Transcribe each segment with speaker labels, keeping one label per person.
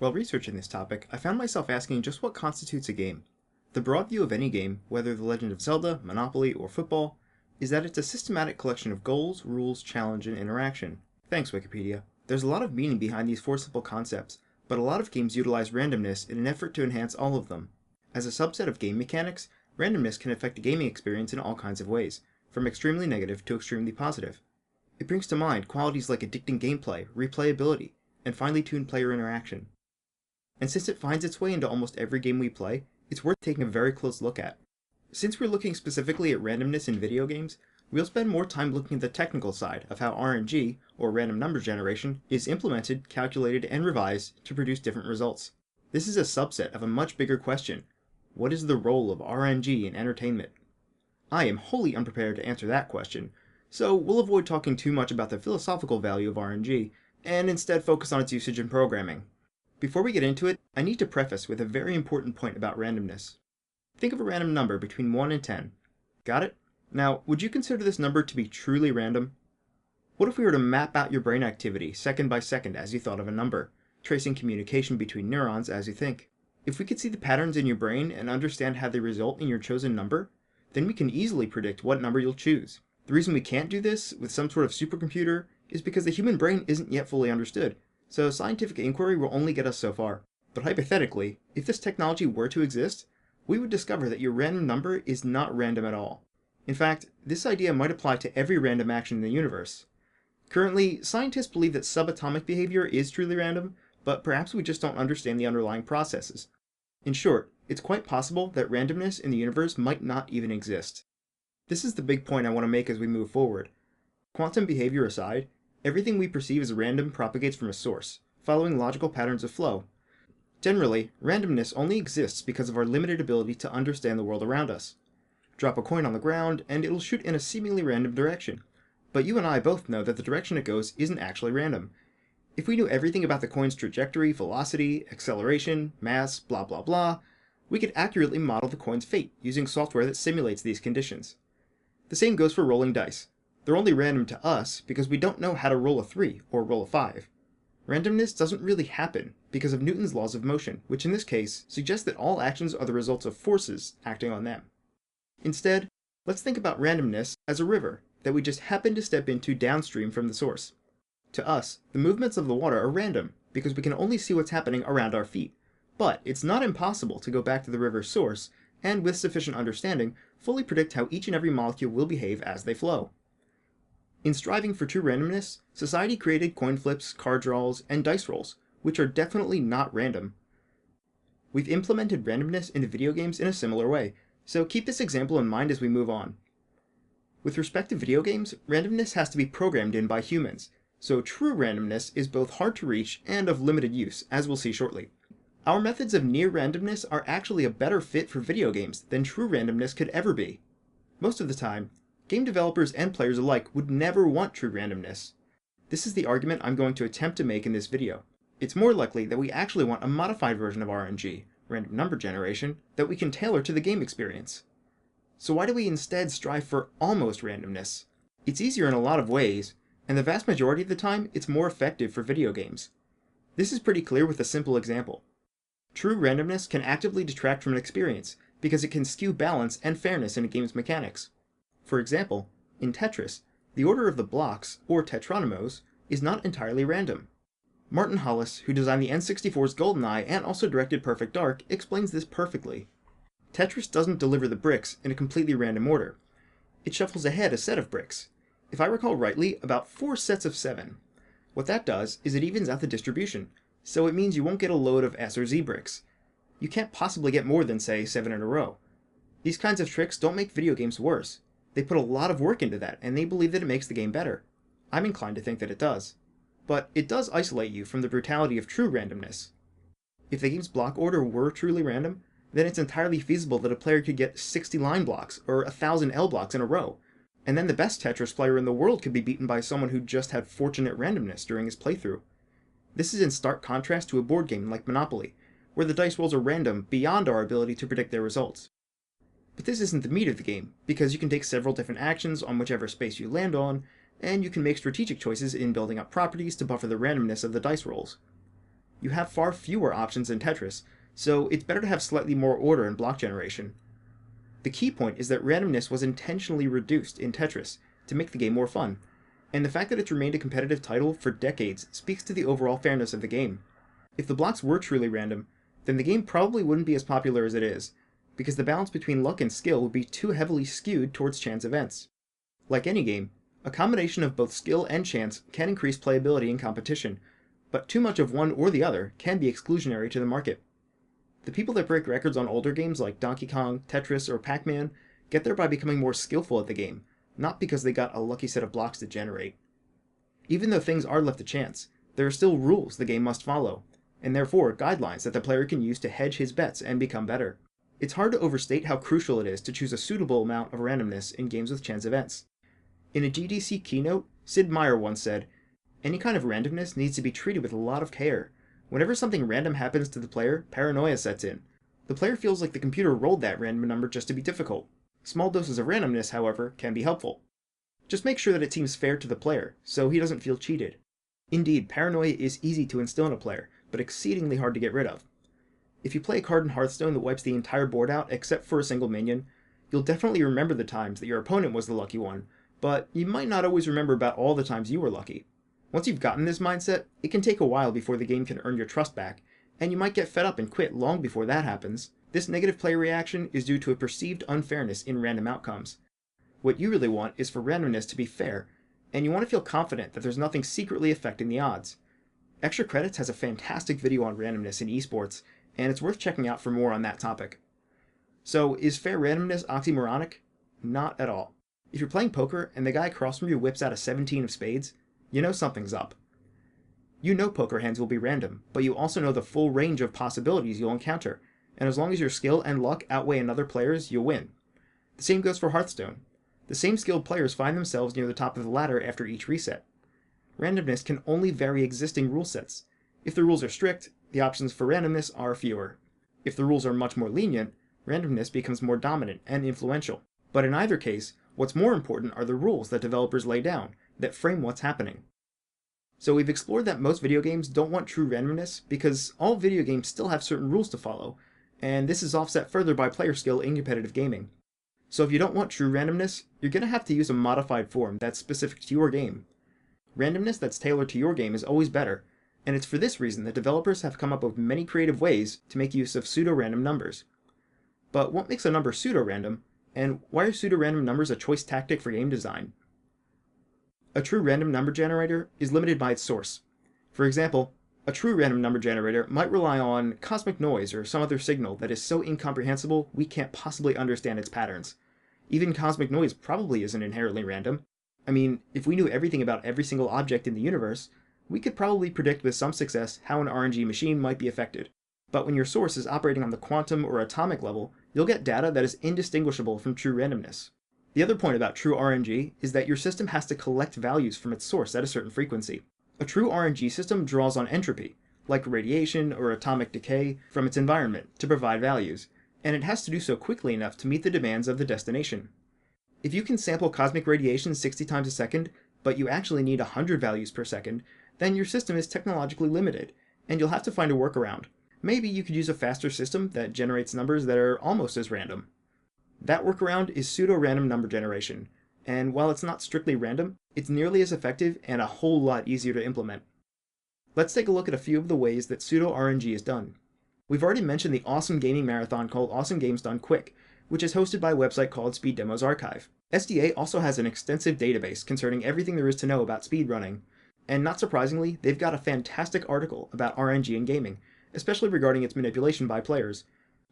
Speaker 1: While researching this topic, I found myself asking just what constitutes a game. The broad view of any game, whether The Legend of Zelda, Monopoly, or football, is that it's a systematic collection of goals, rules, challenge, and interaction. Thanks, Wikipedia. There's a lot of meaning behind these four simple concepts, but a lot of games utilize randomness in an effort to enhance all of them. As a subset of game mechanics, randomness can affect a gaming experience in all kinds of ways, from extremely negative to extremely positive. It brings to mind qualities like addicting gameplay, replayability, and finely tuned player interaction. And since it finds its way into almost every game we play, it's worth taking a very close look at. Since we're looking specifically at randomness in video games, we'll spend more time looking at the technical side of how RNG, or random number generation, is implemented, calculated, and revised to produce different results. This is a subset of a much bigger question: what is the role of RNG in entertainment? I am wholly unprepared to answer that question, so we'll avoid talking too much about the philosophical value of RNG, and instead focus on its usage in programming. Before we get into it, I need to preface with a very important point about randomness. Think of a random number between 1 and 10. Got it? Now, would you consider this number to be truly random? What if we were to map out your brain activity second by second as you thought of a number, tracing communication between neurons as you think? If we could see the patterns in your brain and understand how they result in your chosen number, then we can easily predict what number you'll choose. The reason we can't do this with some sort of supercomputer is because the human brain isn't yet fully understood, so scientific inquiry will only get us so far. But hypothetically, if this technology were to exist, we would discover that your random number is not random at all. In fact, this idea might apply to every random action in the universe. Currently, scientists believe that subatomic behavior is truly random, but perhaps we just don't understand the underlying processes. In short, it's quite possible that randomness in the universe might not even exist. This is the big point I want to make as we move forward. Quantum behavior aside, everything we perceive as random propagates from a source, following logical patterns of flow. Generally, randomness only exists because of our limited ability to understand the world around us. Drop a coin on the ground, and it'll shoot in a seemingly random direction. But you and I both know that the direction it goes isn't actually random. If we knew everything about the coin's trajectory, velocity, acceleration, mass, blah blah blah, we could accurately model the coin's fate using software that simulates these conditions. The same goes for rolling dice. They're only random to us because we don't know how to roll a 3 or roll a 5. Randomness doesn't really happen because of Newton's laws of motion, which in this case suggest that all actions are the results of forces acting on them. Instead, let's think about randomness as a river that we just happen to step into downstream from the source. To us, the movements of the water are random because we can only see what's happening around our feet. But it's not impossible to go back to the river's source and, with sufficient understanding, fully predict how each and every molecule will behave as they flow. In striving for true randomness, society created coin flips, card draws, and dice rolls, which are definitely not random. We've implemented randomness into video games in a similar way, so keep this example in mind as we move on. With respect to video games, randomness has to be programmed in by humans, so true randomness is both hard to reach and of limited use, as we'll see shortly. Our methods of near randomness are actually a better fit for video games than true randomness could ever be. Most of the time, game developers and players alike would never want true randomness. This is the argument I'm going to attempt to make in this video. It's more likely that we actually want a modified version of RNG, random number generation, that we can tailor to the game experience. So why do we instead strive for almost randomness? It's easier in a lot of ways, and the vast majority of the time it's more effective for video games. This is pretty clear with a simple example. True randomness can actively detract from an experience because it can skew balance and fairness in a game's mechanics. For example, in Tetris, the order of the blocks, or tetronomos, is not entirely random. Martin Hollis, who designed the N64's GoldenEye and also directed Perfect Dark, explains this perfectly. Tetris doesn't deliver the bricks in a completely random order. It shuffles ahead a set of bricks. If I recall rightly, about 4 sets of 7. What that does is it evens out the distribution, so it means you won't get a load of S or Z bricks. You can't possibly get more than, say, 7 in a row. These kinds of tricks don't make video games worse. They put a lot of work into that, and they believe that it makes the game better. I'm inclined to think that it does. But it does isolate you from the brutality of true randomness. If the game's block order were truly random, then it's entirely feasible that a player could get 60 line blocks or 1,000 L blocks in a row, and then the best Tetris player in the world could be beaten by someone who just had fortunate randomness during his playthrough. This is in stark contrast to a board game like Monopoly, where the dice rolls are random beyond our ability to predict their results. But this isn't the meat of the game, because you can take several different actions on whichever space you land on, and you can make strategic choices in building up properties to buffer the randomness of the dice rolls. you have far fewer options in Tetris, so it's better to have slightly more order in block generation. The key point is that randomness was intentionally reduced in Tetris to make the game more fun, and the fact that it's remained a competitive title for decades speaks to the overall fairness of the game. If the blocks were truly random, then the game probably wouldn't be as popular as it is, because the balance between luck and skill would be too heavily skewed towards chance events. Like any game, a combination of both skill and chance can increase playability and competition, but too much of one or the other can be exclusionary to the market. The people that break records on older games like Donkey Kong, Tetris, or Pac-Man get there by becoming more skillful at the game, not because they got a lucky set of blocks to generate. Even though things are left to chance, there are still rules the game must follow, and therefore guidelines that the player can use to hedge his bets and become better. It's hard to overstate how crucial it is to choose a suitable amount of randomness in games with chance events. In a GDC keynote, Sid Meier once said, "Any kind of randomness needs to be treated with a lot of care. Whenever something random happens to the player, paranoia sets in. The player feels like the computer rolled that random number just to be difficult. Small doses of randomness, however, can be helpful. Just make sure that it seems fair to the player, so he doesn't feel cheated." Indeed, paranoia is easy to instill in a player, but exceedingly hard to get rid of. If you play a card in Hearthstone that wipes the entire board out except for a single minion, you'll definitely remember the times that your opponent was the lucky one, but you might not always remember about all the times you were lucky. Once you've gotten this mindset, it can take a while before the game can earn your trust back, and you might get fed up and quit long before that happens. This negative player reaction is due to a perceived unfairness in random outcomes. What you really want is for randomness to be fair, and you want to feel confident that there's nothing secretly affecting the odds. Extra Credits has a fantastic video on randomness in esports, and it's worth checking out for more on that topic. So, is fair randomness oxymoronic? Not at all. If you're playing poker and the guy across from you whips out a 17 of spades, you know something's up. You know poker hands will be random, but you also know the full range of possibilities you'll encounter, and as long as your skill and luck outweigh another player's, you'll win. The same goes for Hearthstone. The same skilled players find themselves near the top of the ladder after each reset. Randomness can only vary existing rule sets. If the rules are strict, the options for randomness are fewer. If the rules are much more lenient, randomness becomes more dominant and influential. But in either case, what's more important are the rules that developers lay down that frame what's happening. So we've explored that most video games don't want true randomness because all video games still have certain rules to follow, and this is offset further by player skill in competitive gaming. So if you don't want true randomness, you're going to have to use a modified form that's specific to your game. Randomness that's tailored to your game is always better, and it's for this reason that developers have come up with many creative ways to make use of pseudo-random numbers. But what makes a number pseudo-random, and why are pseudo-random numbers a choice tactic for game design? A true random number generator is limited by its source. For example, a true random number generator might rely on cosmic noise or some other signal that is so incomprehensible we can't possibly understand its patterns. Even cosmic noise probably isn't inherently random. I mean, if we knew everything about every single object in the universe, we could probably predict with some success how an RNG machine might be affected. But when your source is operating on the quantum or atomic level, you'll get data that is indistinguishable from true randomness. The other point about true RNG is that your system has to collect values from its source at a certain frequency. A true RNG system draws on entropy, like radiation or atomic decay, from its environment to provide values, and it has to do so quickly enough to meet the demands of the destination. If you can sample cosmic radiation 60 times a second, but you actually need 100 values per second, then your system is technologically limited, and you'll have to find a workaround. Maybe you could use a faster system that generates numbers that are almost as random. That workaround is pseudo-random number generation, and while it's not strictly random, it's nearly as effective and a whole lot easier to implement. Let's take a look at a few of the ways that pseudo-RNG is done. We've already mentioned the awesome gaming marathon called Awesome Games Done Quick, which is hosted by a website called Speed Demos Archive. SDA also has an extensive database concerning everything there is to know about speedrunning, and not surprisingly, they've got a fantastic article about RNG in gaming, especially regarding its manipulation by players.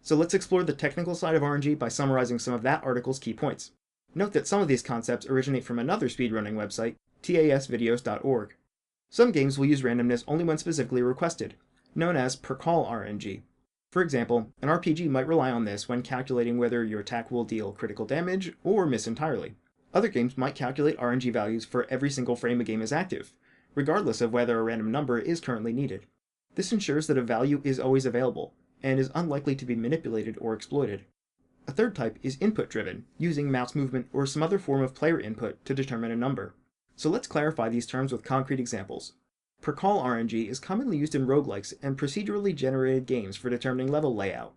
Speaker 1: So let's explore the technical side of RNG by summarizing some of that article's key points. Note that some of these concepts originate from another speedrunning website, tasvideos.org. Some games will use randomness only when specifically requested, known as per-call RNG. For example, an RPG might rely on this when calculating whether your attack will deal critical damage or miss entirely. Other games might calculate RNG values for every single frame a game is active, regardless of whether a random number is currently needed. This ensures that a value is always available, and is unlikely to be manipulated or exploited. A third type is input-driven, using mouse movement or some other form of player input to determine a number. So let's clarify these terms with concrete examples. Per call RNG is commonly used in roguelikes and procedurally generated games for determining level layout.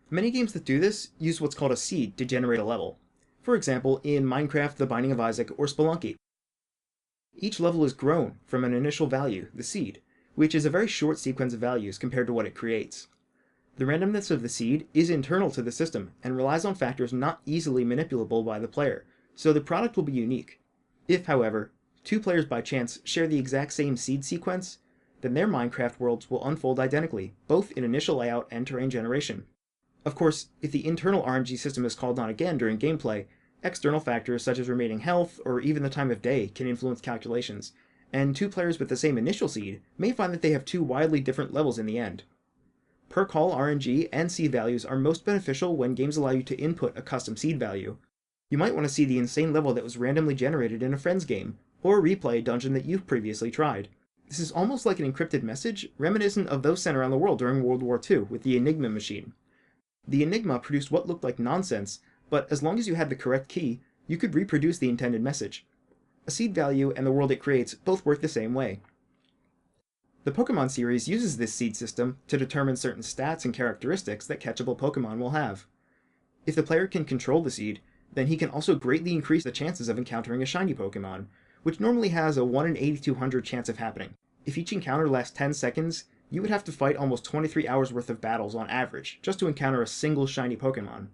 Speaker 1: Many games that do this use what's called a seed to generate a level. For example, in Minecraft, The Binding of Isaac, or Spelunky. Each level is grown from an initial value, the seed, which is a very short sequence of values compared to what it creates. The randomness of the seed is internal to the system and relies on factors not easily manipulable by the player, so the product will be unique. If, however, two players by chance share the exact same seed sequence, then their Minecraft worlds will unfold identically, both in initial layout and terrain generation. Of course, if the internal RNG system is called on again during gameplay, external factors such as remaining health or even the time of day can influence calculations, and two players with the same initial seed may find that they have two wildly different levels in the end. Per call RNG and seed values are most beneficial when games allow you to input a custom seed value. You might want to see the insane level that was randomly generated in a friend's game, or replay a dungeon that you've previously tried. This is almost like an encrypted message, reminiscent of those sent around the world during World War II with the Enigma machine. The Enigma produced what looked like nonsense, but as long as you had the correct key, you could reproduce the intended message. A seed value and the world it creates both work the same way. The Pokemon series uses this seed system to determine certain stats and characteristics that catchable Pokemon will have. If the player can control the seed, then he can also greatly increase the chances of encountering a shiny Pokemon, which normally has a 1 in 8,200 chance of happening. If each encounter lasts 10 seconds, you would have to fight almost 23 hours worth of battles on average just to encounter a single shiny Pokemon.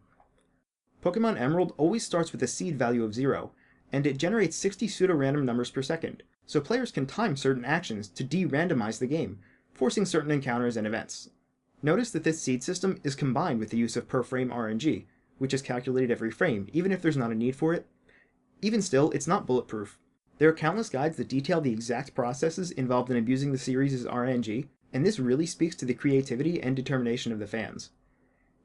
Speaker 1: Pokemon Emerald always starts with a seed value of 0, and it generates 60 pseudo-random numbers per second, so players can time certain actions to de-randomize the game, forcing certain encounters and events. Notice that this seed system is combined with the use of per-frame RNG, which is calculated every frame, even if there's not a need for it. Even still, it's not bulletproof. There are countless guides that detail the exact processes involved in abusing the series' RNG, and this really speaks to the creativity and determination of the fans.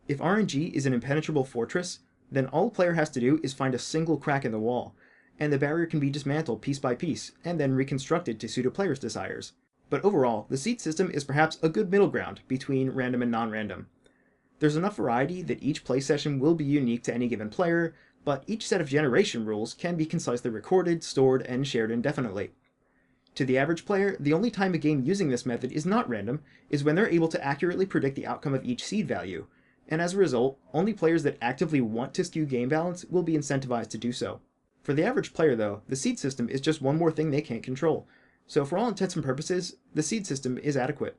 Speaker 1: If RNG is an impenetrable fortress, then all a player has to do is find a single crack in the wall, and the barrier can be dismantled piece by piece, and then reconstructed to suit a player's desires. But overall, the seed system is perhaps a good middle ground between random and non-random. There's enough variety that each play session will be unique to any given player, but each set of generation rules can be concisely recorded, stored, and shared indefinitely. To the average player, the only time a game using this method is not random is when they're able to accurately predict the outcome of each seed value, and as a result, only players that actively want to skew game balance will be incentivized to do so. For the average player, though, the seed system is just one more thing they can't control, so for all intents and purposes, the seed system is adequate.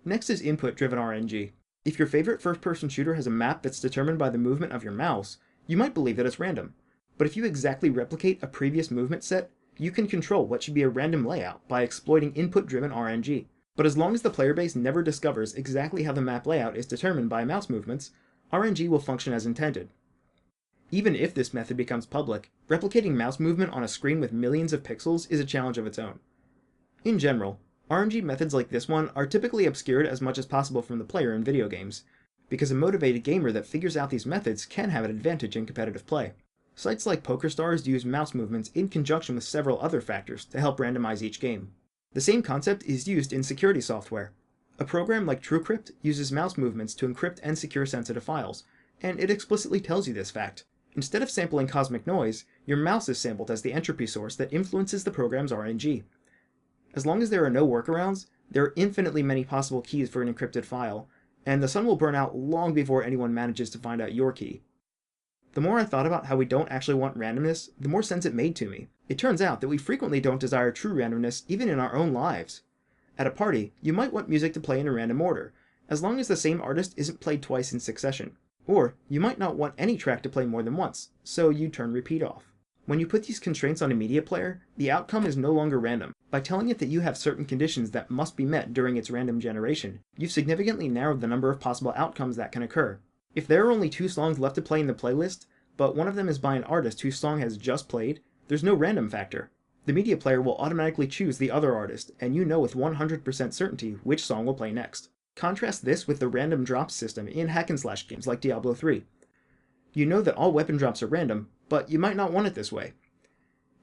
Speaker 1: Next is input-driven RNG. If your favorite first-person shooter has a map that's determined by the movement of your mouse, you might believe that it's random. But if you exactly replicate a previous movement set, you can control what should be a random layout by exploiting input-driven RNG. But as long as the player base never discovers exactly how the map layout is determined by mouse movements, RNG will function as intended. Even if this method becomes public, replicating mouse movement on a screen with millions of pixels is a challenge of its own. In general, RNG methods like this one are typically obscured as much as possible from the player in video games, because a motivated gamer that figures out these methods can have an advantage in competitive play. Sites like PokerStars use mouse movements in conjunction with several other factors to help randomize each game. The same concept is used in security software. A program like TrueCrypt uses mouse movements to encrypt and secure sensitive files, and it explicitly tells you this fact. Instead of sampling cosmic noise, your mouse is sampled as the entropy source that influences the program's RNG. As long as there are no workarounds, there are infinitely many possible keys for an encrypted file, and the sun will burn out long before anyone manages to find out your key. The more I thought about how we don't actually want randomness, the more sense it made to me. It turns out that we frequently don't desire true randomness even in our own lives. At a party, you might want music to play in a random order, as long as the same artist isn't played twice in succession. Or, you might not want any track to play more than once, so you turn repeat off. When you put these constraints on a media player, the outcome is no longer random. By telling it that you have certain conditions that must be met during its random generation, you've significantly narrowed the number of possible outcomes that can occur. If there are only 2 songs left to play in the playlist, but one of them is by an artist whose song has just played, there's no random factor. The media player will automatically choose the other artist, and you know with 100% certainty which song will play next. Contrast this with the random drops system in hack-and-slash games like Diablo 3. You know that all weapon drops are random, but you might not want it this way.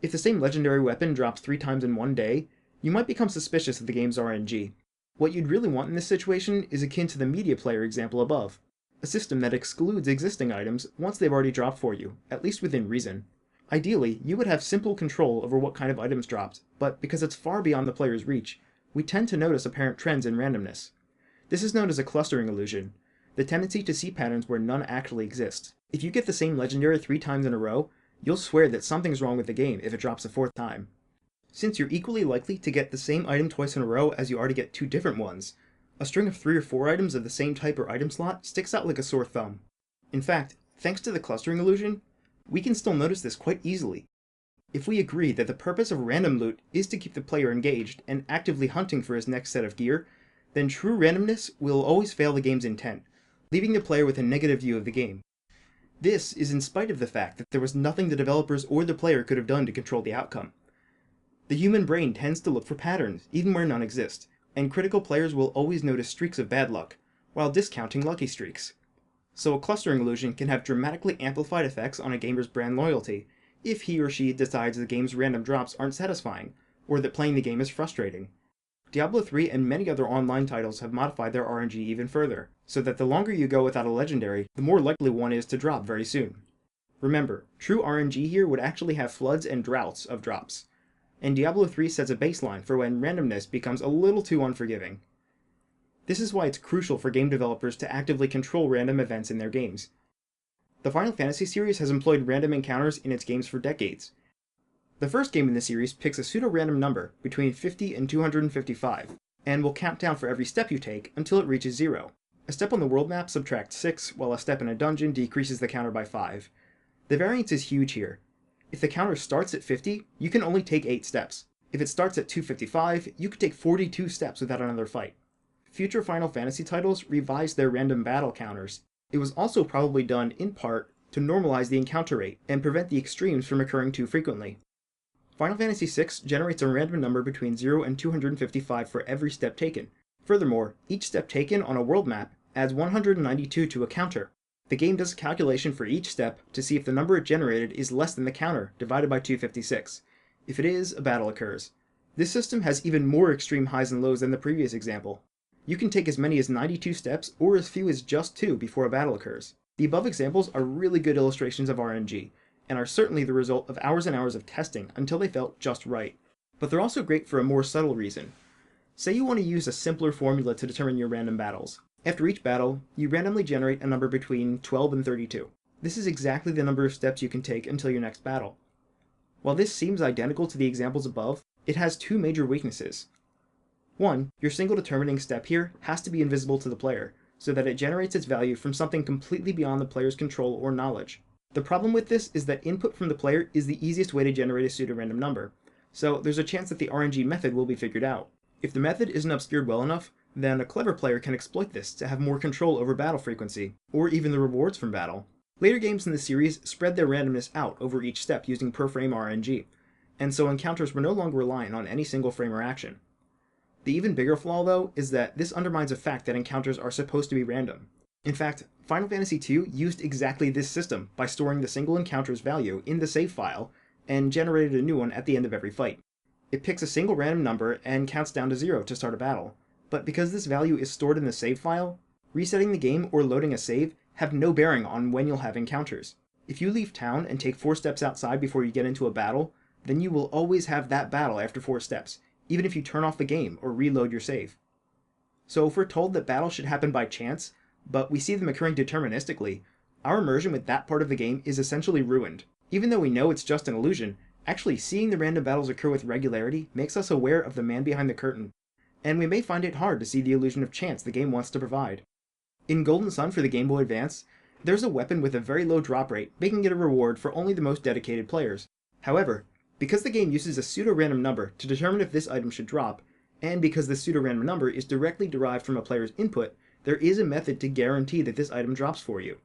Speaker 1: If the same legendary weapon drops 3 times in one day, you might become suspicious of the game's RNG. What you'd really want in this situation is akin to the media player example above, a system that excludes existing items once they've already dropped for you, at least within reason. Ideally, you would have simple control over what kind of items dropped, but because it's far beyond the player's reach, we tend to notice apparent trends in randomness. This is known as a clustering illusion, the tendency to see patterns where none actually exist. If you get the same legendary 3 times in a row, you'll swear that something's wrong with the game if it drops a 4th time. Since you're equally likely to get the same item twice in a row as you are to get 2 different ones, a string of 3 or 4 items of the same type or item slot sticks out like a sore thumb. In fact, thanks to the clustering illusion, we can still notice this quite easily. If we agree that the purpose of random loot is to keep the player engaged and actively hunting for his next set of gear, then true randomness will always fail the game's intent, leaving the player with a negative view of the game. This is in spite of the fact that there was nothing the developers or the player could have done to control the outcome. The human brain tends to look for patterns, even where none exist, and critical players will always notice streaks of bad luck, while discounting lucky streaks. So a clustering illusion can have dramatically amplified effects on a gamer's brand loyalty, if he or she decides the game's random drops aren't satisfying, or that playing the game is frustrating. Diablo 3 and many other online titles have modified their RNG even further, so that the longer you go without a legendary, the more likely one is to drop very soon. Remember, true RNG here would actually have floods and droughts of drops, and Diablo 3 sets a baseline for when randomness becomes a little too unforgiving. This is why it's crucial for game developers to actively control random events in their games. The Final Fantasy series has employed random encounters in its games for decades. The first game in the series picks a pseudo-random number between 50 and 255, and will count down for every step you take until it reaches 0. A step on the world map subtracts 6, while a step in a dungeon decreases the counter by 5. The variance is huge here. If the counter starts at 50, you can only take 8 steps. If it starts at 255, you could take 42 steps without another fight. Future Final Fantasy titles revised their random battle counters. It was also probably done, in part, to normalize the encounter rate and prevent the extremes from occurring too frequently. Final Fantasy VI generates a random number between 0 and 255 for every step taken. Furthermore, each step taken on a world map adds 192 to a counter. The game does a calculation for each step to see if the number it generated is less than the counter divided by 256. If it is, a battle occurs. This system has even more extreme highs and lows than the previous example. You can take as many as 92 steps or as few as just 2 before a battle occurs. The above examples are really good illustrations of RNG, and are certainly the result of hours and hours of testing until they felt just right. But they're also great for a more subtle reason. Say you want to use a simpler formula to determine your random battles. After each battle, you randomly generate a number between 12 and 32. This is exactly the number of steps you can take until your next battle. While this seems identical to the examples above, it has 2 major weaknesses. 1. Your single determining step here has to be invisible to the player, so that it generates its value from something completely beyond the player's control or knowledge. The problem with this is that input from the player is the easiest way to generate a pseudo-random number, so there's a chance that the RNG method will be figured out. If the method isn't obscured well enough, then a clever player can exploit this to have more control over battle frequency, or even the rewards from battle. Later games in the series spread their randomness out over each step using per-frame RNG, and so encounters were no longer reliant on any single frame or action. The even bigger flaw, though, is that this undermines the fact that encounters are supposed to be random. In fact, Final Fantasy II used exactly this system by storing the single encounter's value in the save file and generated a new one at the end of every fight. It picks a single random number and counts down to 0 to start a battle, but because this value is stored in the save file, resetting the game or loading a save have no bearing on when you'll have encounters. If you leave town and take 4 steps outside before you get into a battle, then you will always have that battle after 4 steps, even if you turn off the game or reload your save. So if we're told that battles should happen by chance, but we see them occurring deterministically, our immersion with that part of the game is essentially ruined. Even though we know it's just an illusion, actually seeing the random battles occur with regularity makes us aware of the man behind the curtain, and we may find it hard to see the illusion of chance the game wants to provide. In Golden Sun for the Game Boy Advance, there's a weapon with a very low drop rate, making it a reward for only the most dedicated players. However, because the game uses a pseudo-random number to determine if this item should drop, and because this pseudo-random number is directly derived from a player's input, there is a method to guarantee that this item drops for you.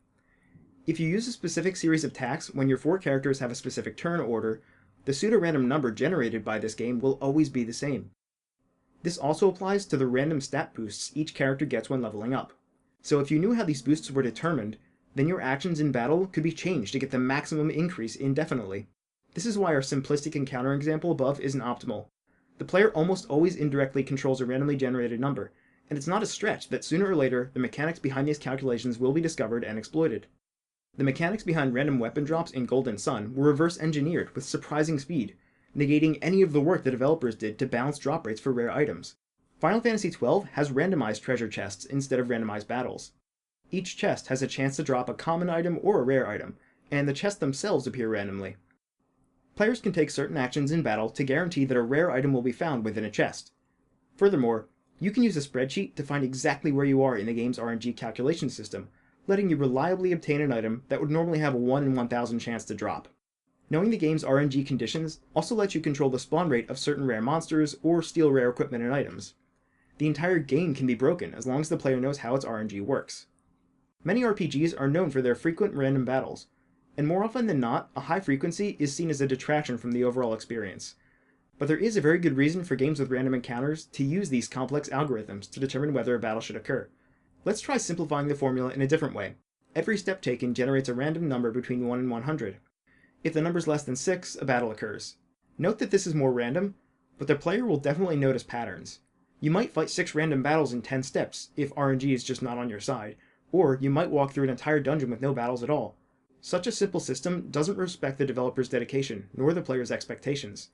Speaker 1: If you use a specific series of attacks when your 4 characters have a specific turn order, the pseudo-random number generated by this game will always be the same. This also applies to the random stat boosts each character gets when leveling up. So if you knew how these boosts were determined, then your actions in battle could be changed to get the maximum increase indefinitely. This is why our simplistic encounter example above isn't optimal. The player almost always indirectly controls a randomly generated number, and it's not a stretch that sooner or later the mechanics behind these calculations will be discovered and exploited. The mechanics behind random weapon drops in Golden Sun were reverse engineered with surprising speed, negating any of the work the developers did to balance drop rates for rare items. Final Fantasy XII has randomized treasure chests instead of randomized battles. Each chest has a chance to drop a common item or a rare item, and the chests themselves appear randomly. Players can take certain actions in battle to guarantee that a rare item will be found within a chest. Furthermore, you can use a spreadsheet to find exactly where you are in the game's RNG calculation system, letting you reliably obtain an item that would normally have a 1 in 1,000 chance to drop. Knowing the game's RNG conditions also lets you control the spawn rate of certain rare monsters or steal rare equipment and items. The entire game can be broken as long as the player knows how its RNG works. Many RPGs are known for their frequent random battles, and more often than not, a high frequency is seen as a detraction from the overall experience. But there is a very good reason for games with random encounters to use these complex algorithms to determine whether a battle should occur. Let's try simplifying the formula in a different way. Every step taken generates a random number between 1 and 100. If the number is less than 6, a battle occurs. Note that this is more random, but the player will definitely notice patterns. You might fight 6 random battles in 10 steps if RNG is just not on your side, or you might walk through an entire dungeon with no battles at all. Such a simple system doesn't respect the developer's dedication, nor the player's expectations.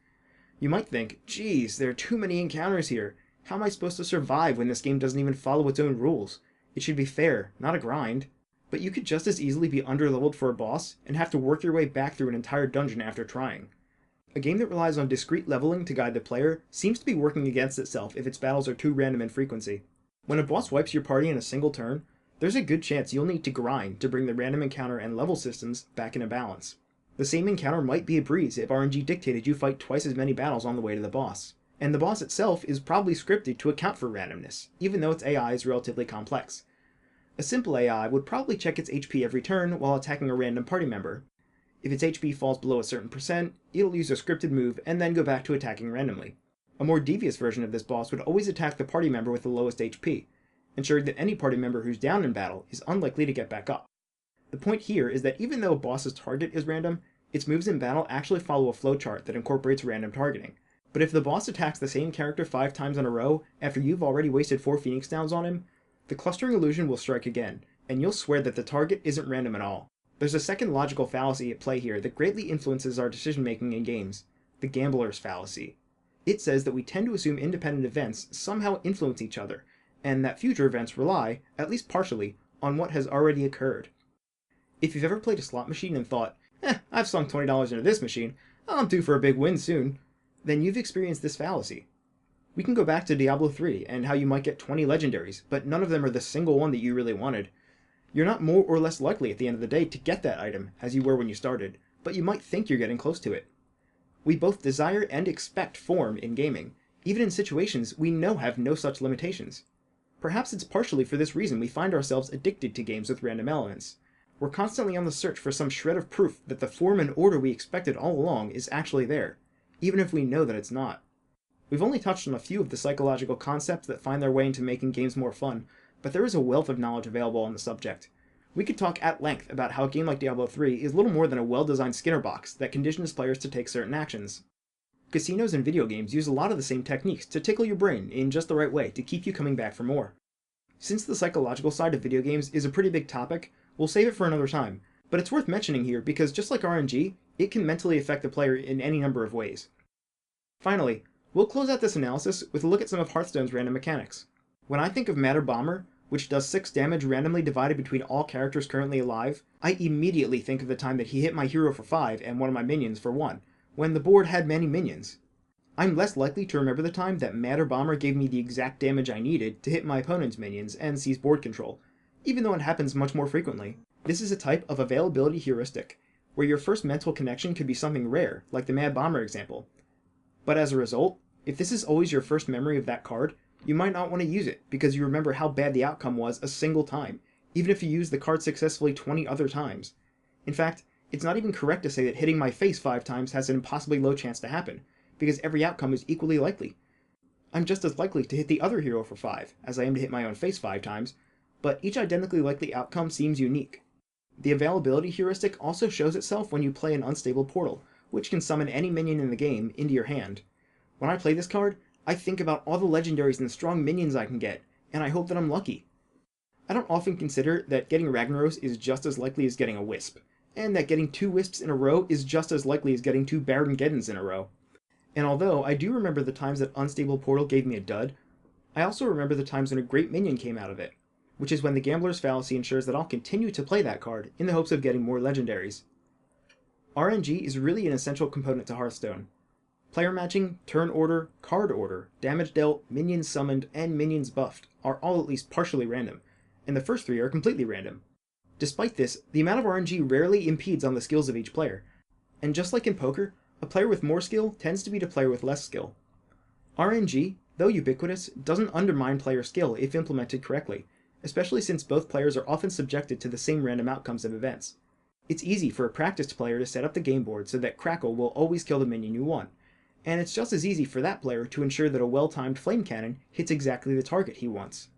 Speaker 1: You might think, geez, there are too many encounters here. How am I supposed to survive when this game doesn't even follow its own rules? It should be fair, not a grind. But you could just as easily be underleveled for a boss and have to work your way back through an entire dungeon after trying. A game that relies on discrete leveling to guide the player seems to be working against itself if its battles are too random in frequency. When a boss wipes your party in a single turn, there's a good chance you'll need to grind to bring the random encounter and level systems back into balance. The same encounter might be a breeze if RNG dictated you fight twice as many battles on the way to the boss. And the boss itself is probably scripted to account for randomness, even though its AI is relatively complex. A simple AI would probably check its HP every turn while attacking a random party member. If its HP falls below a certain percent, it'll use a scripted move and then go back to attacking randomly. A more devious version of this boss would always attack the party member with the lowest HP, ensuring that any party member who's down in battle is unlikely to get back up. The point here is that even though a boss's target is random, its moves in battle actually follow a flowchart that incorporates random targeting. But if the boss attacks the same character 5 times in a row after you've already wasted 4 Phoenix Downs on him, the clustering illusion will strike again, and you'll swear that the target isn't random at all. There's a second logical fallacy at play here that greatly influences our decision-making in games, the gambler's fallacy. It says that we tend to assume independent events somehow influence each other, and that future events rely, at least partially, on what has already occurred. If you've ever played a slot machine and thought, I've sunk $20 into this machine, I'm due for a big win soon, then you've experienced this fallacy. We can go back to Diablo 3 and how you might get 20 legendaries, but none of them are the single one that you really wanted. You're not more or less likely at the end of the day to get that item as you were when you started, but you might think you're getting close to it. We both desire and expect form in gaming, even in situations we know have no such limitations. Perhaps it's partially for this reason we find ourselves addicted to games with random elements. We're constantly on the search for some shred of proof that the form and order we expected all along is actually there, even if we know that it's not. We've only touched on a few of the psychological concepts that find their way into making games more fun, but there is a wealth of knowledge available on the subject. We could talk at length about how a game like Diablo 3 is little more than a well-designed Skinner box that conditions players to take certain actions. Casinos and video games use a lot of the same techniques to tickle your brain in just the right way to keep you coming back for more. Since the psychological side of video games is a pretty big topic, we'll save it for another time, but it's worth mentioning here because just like RNG, it can mentally affect the player in any number of ways. Finally, we'll close out this analysis with a look at some of Hearthstone's random mechanics. When I think of Matter Bomber, which does 6 damage randomly divided between all characters currently alive, I immediately think of the time that he hit my hero for 5 and one of my minions for 1, when the board had many minions. I'm less likely to remember the time that Matter Bomber gave me the exact damage I needed to hit my opponent's minions and seize board control, even though it happens much more frequently. This is a type of availability heuristic, where your first mental connection could be something rare, like the Mad Bomber example. But as a result, if this is always your first memory of that card, you might not want to use it because you remember how bad the outcome was a single time, even if you used the card successfully 20 other times. In fact, it's not even correct to say that hitting my face 5 times has an impossibly low chance to happen, because every outcome is equally likely. I'm just as likely to hit the other hero for 5 as I am to hit my own face 5 times, but each identically likely outcome seems unique. The availability heuristic also shows itself when you play an unstable portal, which can summon any minion in the game into your hand. When I play this card, I think about all the legendaries and strong minions I can get, and I hope that I'm lucky. I don't often consider that getting Ragnaros is just as likely as getting a Wisp, and that getting 2 Wisps in a row is just as likely as getting 2 Baron Geddons in a row. And although I do remember the times that Unstable Portal gave me a dud, I also remember the times when a great minion came out of it, which is when the gambler's fallacy ensures that I'll continue to play that card in the hopes of getting more legendaries. RNG is really an essential component to Hearthstone. Player matching, turn order, card order, damage dealt, minions summoned, and minions buffed are all at least partially random, and the first three are completely random. Despite this, the amount of RNG rarely impedes on the skills of each player, and just like in poker, a player with more skill tends to beat a player with less skill. RNG, though ubiquitous, doesn't undermine player skill if implemented correctly, especially since both players are often subjected to the same random outcomes of events. It's easy for a practiced player to set up the game board so that Crackle will always kill the minion you want, and it's just as easy for that player to ensure that a well-timed flame cannon hits exactly the target he wants.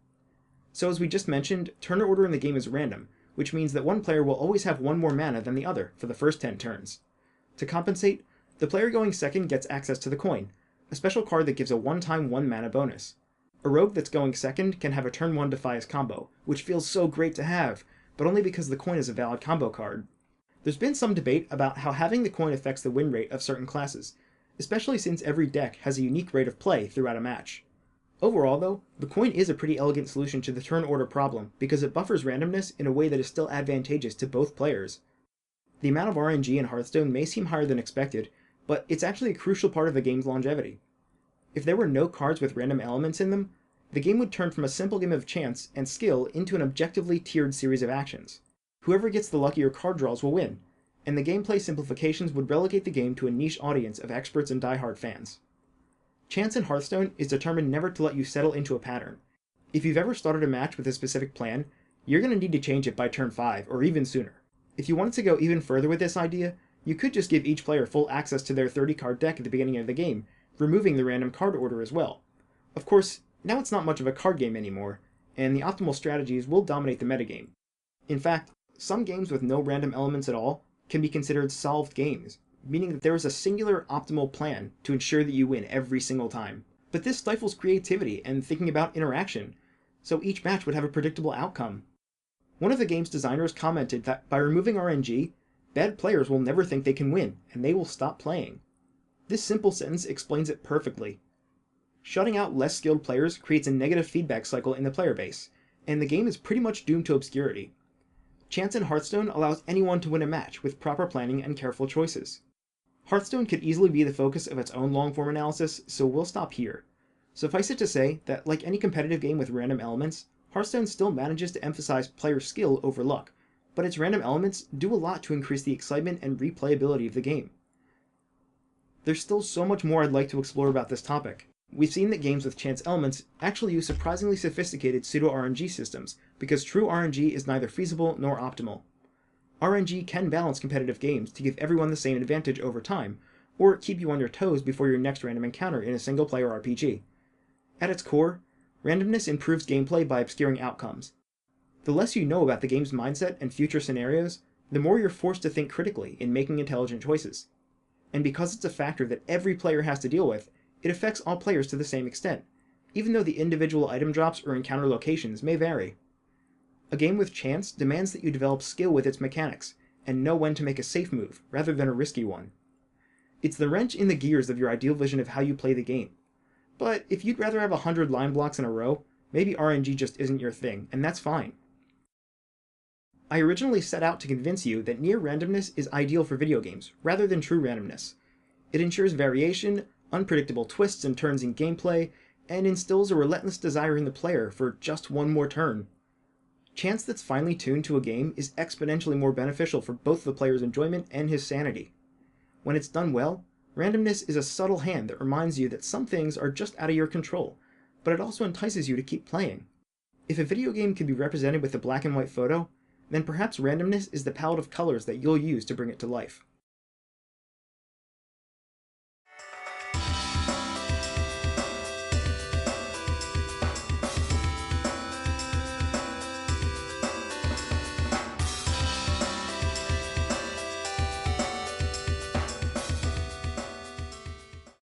Speaker 1: So as we just mentioned, turn order in the game is random, which means that one player will always have one more mana than the other for the first 10 turns. To compensate, the player going second gets access to the coin, a special card that gives a one-time 1 mana bonus. A rogue that's going second can have a turn 1 Defias combo, which feels so great to have, but only because the coin is a valid combo card. There's been some debate about how having the coin affects the win rate of certain classes, especially since every deck has a unique rate of play throughout a match. Overall though, the coin is a pretty elegant solution to the turn order problem because it buffers randomness in a way that is still advantageous to both players. The amount of RNG in Hearthstone may seem higher than expected, but it's actually a crucial part of the game's longevity. If there were no cards with random elements in them, the game would turn from a simple game of chance and skill into an objectively tiered series of actions. Whoever gets the luckier card draws will win, and the gameplay simplifications would relegate the game to a niche audience of experts and diehard fans. Chance in Hearthstone is determined never to let you settle into a pattern. If you've ever started a match with a specific plan, you're going to need to change it by turn 5 or even sooner. If you wanted to go even further with this idea, you could just give each player full access to their 30-card deck at the beginning of the game, removing the random card order as well. Of course, now it's not much of a card game anymore, and the optimal strategies will dominate the metagame. In fact, some games with no random elements at all can be considered solved games, meaning that there is a singular optimal plan to ensure that you win every single time. But this stifles creativity and thinking about interaction, so each match would have a predictable outcome. One of the game's designers commented that by removing RNG, bad players will never think they can win, and they will stop playing. This simple sentence explains it perfectly. Shutting out less skilled players creates a negative feedback cycle in the player base, and the game is pretty much doomed to obscurity. Chance in Hearthstone allows anyone to win a match with proper planning and careful choices. Hearthstone could easily be the focus of its own long-form analysis, so we'll stop here. Suffice it to say that, like any competitive game with random elements, Hearthstone still manages to emphasize player skill over luck, but its random elements do a lot to increase the excitement and replayability of the game. There's still so much more I'd like to explore about this topic. We've seen that games with chance elements actually use surprisingly sophisticated pseudo-RNG systems, because true RNG is neither feasible nor optimal. RNG can balance competitive games to give everyone the same advantage over time, or keep you on your toes before your next random encounter in a single-player RPG. At its core, randomness improves gameplay by obscuring outcomes. The less you know about the game's mindset and future scenarios, the more you're forced to think critically in making intelligent choices. And because it's a factor that every player has to deal with, it affects all players to the same extent, even though the individual item drops or encounter locations may vary. A game with chance demands that you develop skill with its mechanics, and know when to make a safe move, rather than a risky one. It's the wrench in the gears of your ideal vision of how you play the game. But if you'd rather have 100 line blocks in a row, maybe RNG just isn't your thing, and that's fine. I originally set out to convince you that near randomness is ideal for video games, rather than true randomness. It ensures variation, unpredictable twists and turns in gameplay, and instills a relentless desire in the player for just one more turn. Chance that's finely tuned to a game is exponentially more beneficial for both the player's enjoyment and his sanity. When it's done well, randomness is a subtle hand that reminds you that some things are just out of your control, but it also entices you to keep playing. If a video game can be represented with a black and white photo, then perhaps randomness is the palette of colors that you'll use to bring it to life.